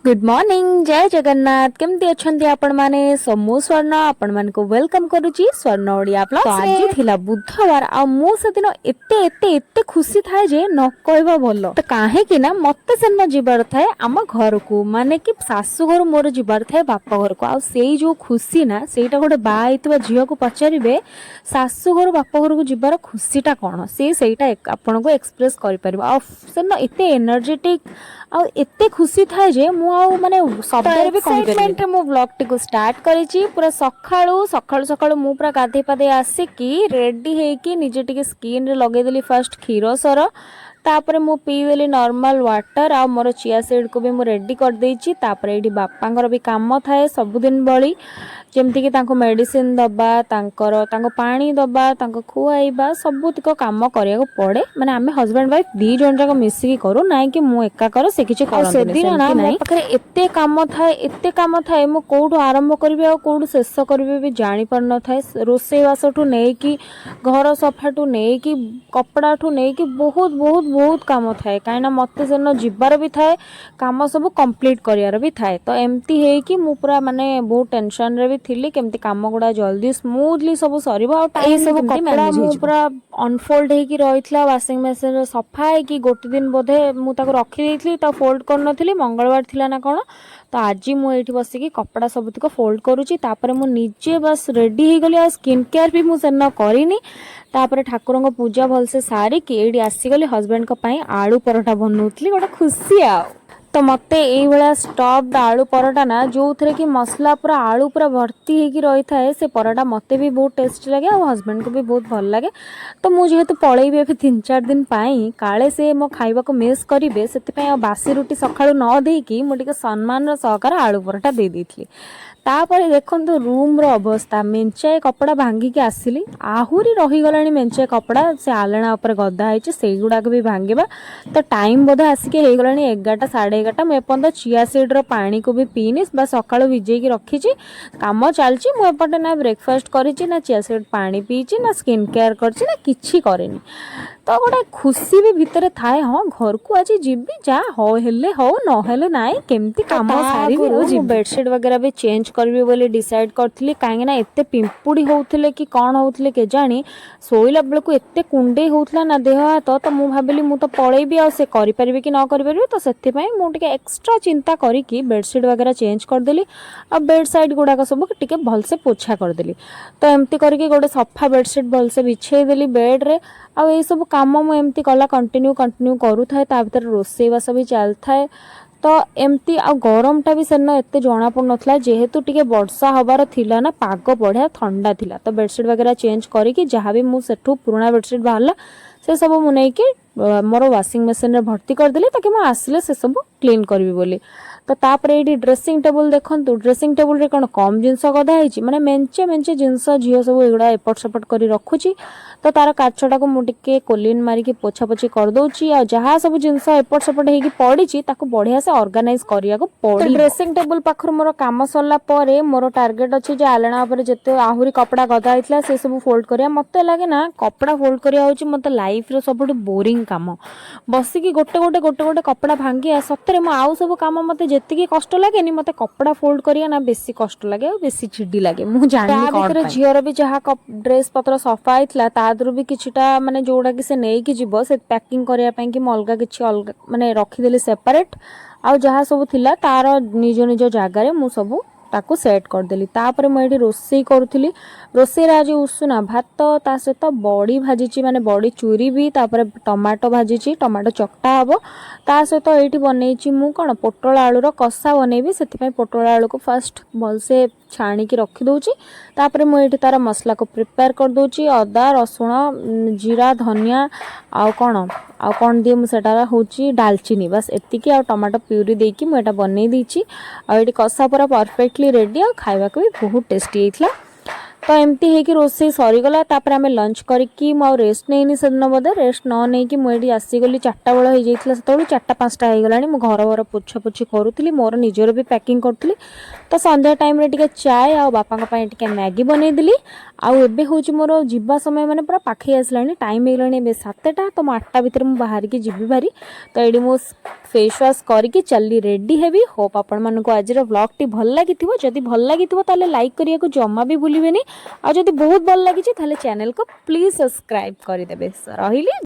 Good morning जय जगन्नाथ केमती अच्छंती आपण माने समूह स्वर्ण आपण मान को वेलकम करूची स्वर्ण ओडिया ब्लॉग। तो आज थिला बुधवार आ मु सेदिन एते एते एते खुशी थाए जे न कहबा भलो। तो काहे कि ना मते सेन जिबार थाए आम घर को माने कि सासु घर मोर जिबार थाए बापा घर को आ सेई जो खुशी ना सेटा गोटे बा आइतबा झियो को पचारिबे सासु घर बापा घर को जिबार खुशीटा कोन से सेटा आपण को एक्सप्रेस करि परबा आ सेन एते एनर्जेटिक आ एते खुशी थाए जे मु माने शब्द भी एक्साइटमेंट रे मु ब्लॉग टी को स्टार्ट करिछि पूरा सखाळू सखाळू सखाळू मु पूरा गाधे पादे आसे कि रेडी हे कि निजे टिके स्किन रे लगे देली फर्स्ट खीरो सर तापर मु पी देली नॉर्मल वाटर आ मोर चिया सीड को भी मु रेडी कर देछि। तापर एठी बापांगर भी काम थाए सबुदिन बळी जेमति कि तांको मेडिसिन दबा तांको पानी दबा तांको खुआइबा सबुतिक काम करिया को पड़े माने आमे हस्बैंड वाइफ दी जन जाक मिसी की करू नाइ कि मु एका कर से किछि करन से दिन ना मो पाखरे एते काम थाए मु कोठो आरंभ करबी आ कोठो शेष करबी भी जानि पर न थाए। रोसे वासठू नै कि घर सफाठू नै कि कपड़ाठू नै कि बहुत बहुत बहुत काम थाए काइना मते सेन जिबार भी थाए काम सब कंप्लीट करियार भी थाए। तो एमती हे कि मु पूरा माने बहुत टेंशन रे भी थिली केमती काम गुडा जल्दी स्मूथली सब सरीबो आ टाइम सब कपड़ा मु पूरा अनफोल्ड हे कि रहितला वाशिंग मशीन रे सफा हे कि गोटे दिन बोधे मु ताको रखी देइथली त फोल्ड कर नथिली मंगलवार थिला ना कोन। तो आज मु एठी बसी कि कपड़ा सबतिक फोल्ड करूची तापर मु निजे बस रेडी हे गली आ स्किन केयर भी मु सेन करिनी। तापर ठाकुर को पूजा भलसे सारी कि एडी आसी गली हस्बैंड को पई आलू परोठा बनौतली गोटे खुशी आ। तो मते एई भला स्टफ्ड आलू परोठा ना जो थरे कि मसला पूरा आलू पूरा भर्ती हे कि रही थाए से परोठा मते भी बहुत टेस्टी लगे और हस्बैंड को भी बहुत भल लगे। तो मु जेहेतु पळेइबे एबे 3-4 दिन पाई काले से मो खाइबा को मिस करिवे सेति पई बासी रोटी सखाळू न देई कि मु टिके सम्मान रो सहकार आलू परोठा दे देथली। तापर देखो रूम रो अवस्था मेंचे कपड़ा भांगी के आसिली आहुरी रही गलानी मेंचे कपड़ा से आलना ऊपर गदा है से गुड़ा भी भांगीबा। तो टाइम बोधे आसिके हे गलानी 11टा 11:30 मैं एपंत चिया सीड रो पानी को भी पीनी बस सकाळु भिजे की रखीची काम चलची मु एपटे ना ब्रेकफास्ट करिची ना चिया सीड पानी पीची ना स्किन केयर करची ना किछि करेनी। तो गोटे खुशी भी भितर थाए हाँ घर को आज जीबी जा हो हेले हो न हेले नाइ केमती काम सारी भी बेडशीट वगैरह भी चेंज करबी बोली डिसाइड करथली काहे ना एते पिंपुड़ी होउथले कि कोन होउथले के जानी सोइला बेल को एते कुंडे होउथला ना देह हाथ। तो मु भाबिली मु तो पळेबी आ से करि परिबे कि न करि परिबे तो सेते पई मु टिके एक्स्ट्रा चिंता करी कि बेडशीट वगैरह चेंज कर देली आ बेड साइड गुडा का सब टिके भल से पोछा कर देली। तो एमती करके गोटे सफा बेडशीट भल से बिछे देली बेड रे आ ए सब काम मु एमती कला कंटिन्यू करू थाए ता भीतर रोसे बास भी चल थाए। तो एमती आ गरमटा भी सेन एते जना पड़ नथला जेहेतु टिके वर्षा हबार थिला ना पाग बढ़िया ठंडा थिला। तो बेडशीट वगैरह चेंज करी जहाँ भी मु सेठू पुराना बेडशीट बाहरला से सब मु नै कि मोर वाशिंग मशीन रे भर्ती कर देली ताकि मु आसले से सब क्लीन करबी बोली। तो तापर एडी ड्रेसिंग टेबल देखंतु ड्रेसिंग टेबल रे कोन कम जिंस गदा हेची माने मेंचे मेंचे जिंस झियो सब एगुडा एपट सपट करी रखुची। तो तार काचटा को मु टिके कोलिन मारी के पोछा पोछी कर दोची आ जहा सब जिंस एपट सपट हे कि पड़ीची ताको बढ़िया से ऑर्गेनाइज करिया को पड़ी। ड्रेसिंग टेबल पाखर मोर काम सरला परे मोर टार्गेट अछि जे आलना ऊपर जते आहुरी कपड़ा गदा हेतला से सब फोल्ड करिया। मते लागे ना कपड़ा फोल्ड करिया होची मते लाइफ रे सबटु बोरिंग काम बसी कि गोटे कपड़ा भांगिया सतरे म आउ सब काम मते जेतिकी कष्ट लागेनी मते कपड़ा फोल्ड करिया ना बेसी कष्ट लागे और बेसी चिडी लागे मु जानि कोन झियर भी जहा ड्रेस पत्र सफा आइतला तादरु भी किछटा माने जोडा कि से नै कि जीवो से पैकिंग करिया पई कि मलगा किछि अलगा माने रखि देली सेपरेट आ जहा सब थिला तार निज निज जागा रे मु सब ताको सेट कर देली। तापर मु एठी रोसई करूथली रोसई रे आज उषुना भात ता सहित बड़ी भाजीची माने बड़ी चूरी भी तापर टमाटो भाजीची टमाटो चकटा हबो ता सहित एठी बनैची मु कोन पोटल आलू रो कसा बनैबी सेति पई पोटल आलू को फर्स्ट भल से छाणी की रखी दउची। तापर मु एठी तार मसला को प्रिपेयर कर दउची अदा रसुण जीरा धनिया आ कोन दिए मु सेटा होची दालचीनी बस एतिकी आ टमाटो प्यूरी देकी मु एटा बनै दीची आ एठी कसा पूरा परफेक्टली रेडी आ खाइबा को भी बहुत टेस्टी हेतला। तो एमती है रोसे सरीगला आम लंच करके रेस्ट नहीं से दिन बोधे रेस्ट न नहीं मुझे आसीगली 4टा बेल हो जाता से 4टा 5टा हो गला घर घर पोछा पोछी करूली मोर निजर भी पैकिंग करी तो संध्या टाइम टे चाय आ बापा टे मैगी बनईदेली आबे हूँ मोर जीवा समय मैंने पूरा पाखे आसला टाइम हो गला 7टा तो 8टा भितर मुझे बाहर की जीवी भारी तो ये मो फेस वाश करके चली रेडी हेबी होप आपण मानको आज व्लॉग टी भल लगी जदि भल लगी ताले लाइक करिया को जमा भी भूलिबेनी आ जदि बहुत भल लगी ताले चैनल को प्लीज सब्सक्राइब कर देबे रहिली।